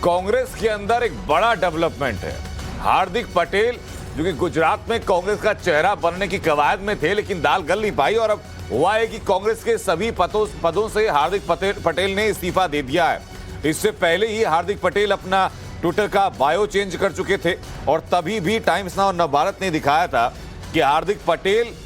कांग्रेस के अंदर एक बड़ा डेवलपमेंट है। हार्दिक पटेल जो कि गुजरात में कांग्रेस का चेहरा बनने की कवायद में थे, लेकिन दाल गल नहीं पाई और अब हुआ है कि कांग्रेस के सभी पदों से हार्दिक पटेल ने इस्तीफा दे दिया है। इससे पहले ही हार्दिक पटेल अपना ट्विटर का बायो चेंज कर चुके थे और तभी भी टाइम्स नाउ और नवभारत ने दिखाया था कि हार्दिक पटेल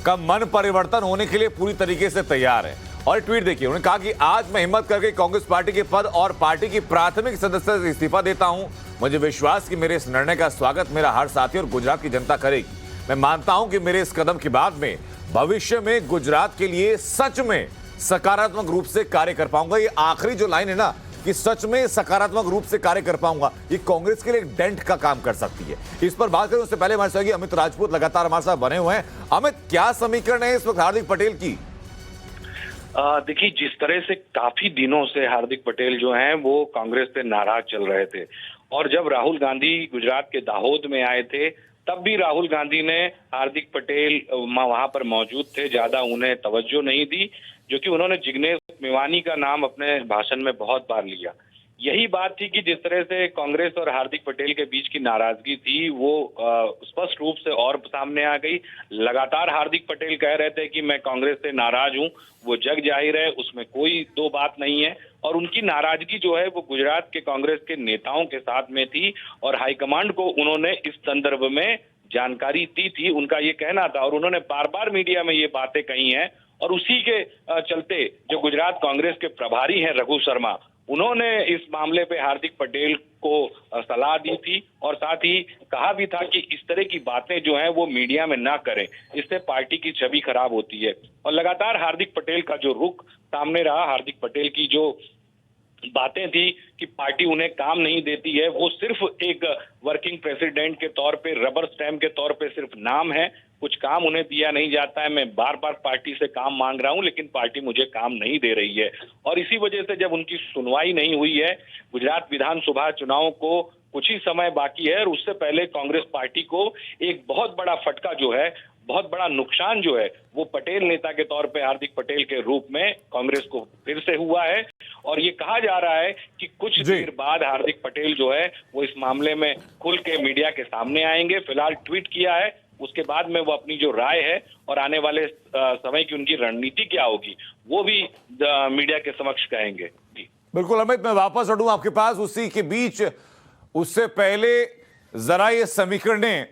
का मन परिवर्तन होने के लिए पूरी तरीके से तैयार है। और ट्वीट देखिए, उन्होंने कहा कि आज मैं हिम्मत करके कांग्रेस पार्टी के पद और पार्टी की प्राथमिक सदस्यता से इस्तीफा देता हूं। मुझे विश्वास कि मेरे इस निर्णय का स्वागत मेरा हर साथी और गुजरात की जनता करेगी। मैं मानता हूं कि मेरे इस कदम के बाद में भविष्य में गुजरात के लिए सच में सकारात्मक रूप से कार्य कर पाऊंगा। ये आखिरी जो लाइन है ना कि सच में सकारात्मक रूप से कार्य कर पाऊंगा, ये कांग्रेस के लिए एक डेंट का काम कर सकती है। इस पर बात करें उससे पहले हमारे सहयोगी अमित राजपूत लगातार हमारे साथ बने हुए हैं। अमित, क्या समीकरण है इस वक्त हार्दिक पटेल की? देखिए, जिस तरह से काफी दिनों से हार्दिक पटेल जो हैं वो कांग्रेस पे नाराज चल रहे थे और जब राहुल गांधी गुजरात के दाहोद में आए थे तब भी राहुल गांधी ने हार्दिक पटेल वहां पर मौजूद थे, ज्यादा उन्हें तवज्जो नहीं दी, जो कि उन्होंने जिग्नेश मेवानी का नाम अपने भाषण में बहुत बार लिया। यही बात थी कि जिस तरह से कांग्रेस और हार्दिक पटेल के बीच की नाराजगी थी वो स्पष्ट रूप से और सामने आ गई। लगातार हार्दिक पटेल कह रहे थे कि मैं कांग्रेस से नाराज हूं, वो जग जाहिर है, उसमें कोई दो बात नहीं है। और उनकी नाराजगी जो है वो गुजरात के कांग्रेस के नेताओं के साथ में थी और हाईकमांड को उन्होंने इस संदर्भ में जानकारी दी थी, उनका ये कहना था और उन्होंने बार बार मीडिया में ये बातें कही हैं। और उसी के चलते जो गुजरात कांग्रेस के प्रभारी हैं रघु शर्मा, उन्होंने इस मामले पे हार्दिक पटेल को सलाह दी थी और साथ ही कहा भी था कि इस तरह की बातें जो हैं वो मीडिया में ना करें, इससे पार्टी की छवि खराब होती है। और लगातार हार्दिक पटेल का जो रुख सामने रहा, हार्दिक पटेल की जो बातें थी कि पार्टी उन्हें काम नहीं देती है, वो सिर्फ एक वर्किंग प्रेसिडेंट के तौर पे, रबर स्टैम्प के तौर पे सिर्फ नाम है, कुछ काम उन्हें दिया नहीं जाता है। मैं बार बार पार्टी से काम मांग रहा हूं लेकिन पार्टी मुझे काम नहीं दे रही है। और इसी वजह से जब उनकी सुनवाई नहीं हुई है, गुजरात विधानसभा चुनाव को कुछ ही समय बाकी है और उससे पहले कांग्रेस पार्टी को एक बहुत बड़ा फटका जो है, बहुत बड़ा नुकसान जो है वो पटेल नेता के तौर पे हार्दिक पटेल के रूप में कांग्रेस को फिर से हुआ है। और ये कहा जा रहा है कि कुछ देर बाद हार्दिक पटेल जो है वो इस मामले में खुल के मीडिया के सामने आएंगे। फिलहाल ट्वीट किया है, उसके बाद में वो अपनी जो राय है और आने वाले समय की उनकी रणनीति क्या होगी वो भी मीडिया के समक्ष कहेंगे। बिल्कुल अमित, मैं वापस लौटूं आपके पास। उसी के बीच उससे पहले जरा ये समीकरणें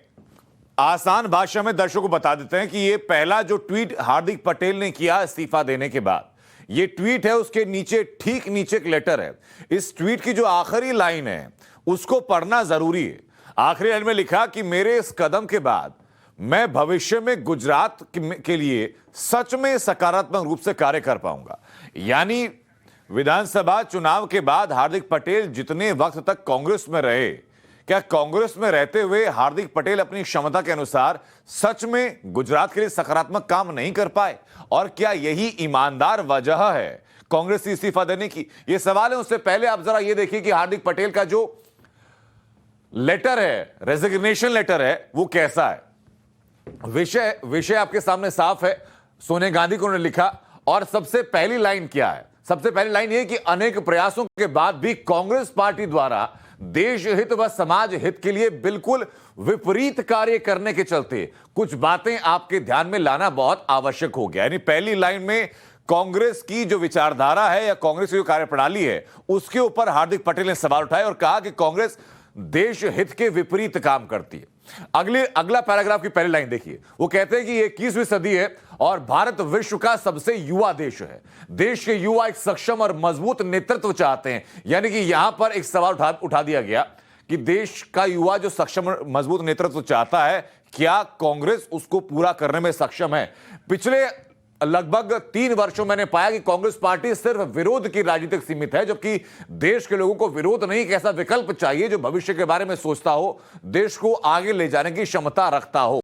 आसान भाषा में दर्शकों को बता देते हैं कि ये पहला जो ट्वीट हार्दिक पटेल ने किया इस्तीफा देने के बाद, ये ट्वीट है, उसके नीचे ठीक नीचे एक लेटर है। इस ट्वीट की जो आखिरी लाइन है उसको पढ़ना जरूरी है। आखिरी लाइन में लिखा कि मेरे इस कदम के बाद मैं भविष्य में गुजरात के लिए सच में सकारात्मक रूप से कार्य कर पाऊंगा। यानी विधानसभा चुनाव के बाद हार्दिक पटेल जितने वक्त तक कांग्रेस में रहे, क्या कांग्रेस में रहते हुए हार्दिक पटेल अपनी क्षमता के अनुसार सच में गुजरात के लिए सकारात्मक काम नहीं कर पाए? और क्या यही ईमानदार वजह है कांग्रेस से इस्तीफा देने की? ये सवाल है। उससे पहले आप जरा ये देखिए कि हार्दिक पटेल का जो लेटर है, रेजिग्नेशन लेटर है, वो कैसा है। विषय आपके सामने साफ है। सोनिया गांधी को उन्होंने लिखा और सबसे पहली लाइन क्या है? सबसे पहली लाइन यह कि अनेक प्रयासों के बाद भी कांग्रेस पार्टी द्वारा देश हित व समाज हित के लिए बिल्कुल विपरीत कार्य करने के चलते कुछ बातें आपके ध्यान में लाना बहुत आवश्यक हो गया। यानी पहली लाइन में कांग्रेस की जो विचारधारा है या कांग्रेस की जो कार्यप्रणाली है उसके ऊपर हार्दिक पटेल ने सवाल उठाए और कहा कि कांग्रेस देश हित के विपरीत काम करती है। अगला पैराग्राफ की पहली लाइन देखिए, वो कहते हैं कि ये 21वीं सदी है और भारत विश्व का सबसे युवा देश है। देश के युवा एक सक्षम और मजबूत नेतृत्व चाहते हैं। यानी कि यहां पर एक सवाल उठा दिया गया कि देश का युवा जो सक्षम और मजबूत नेतृत्व चाहता है, क्या कांग्रेस उसको पूरा करने में सक्षम है? पिछले लगभग 3 वर्षों मैंने पाया कि कांग्रेस पार्टी सिर्फ विरोध की राजनीति तक सीमित है, जबकि देश के लोगों को विरोध नहीं, एक ऐसा विकल्प चाहिए जो भविष्य के बारे में सोचता हो, देश को आगे ले जाने की क्षमता रखता हो।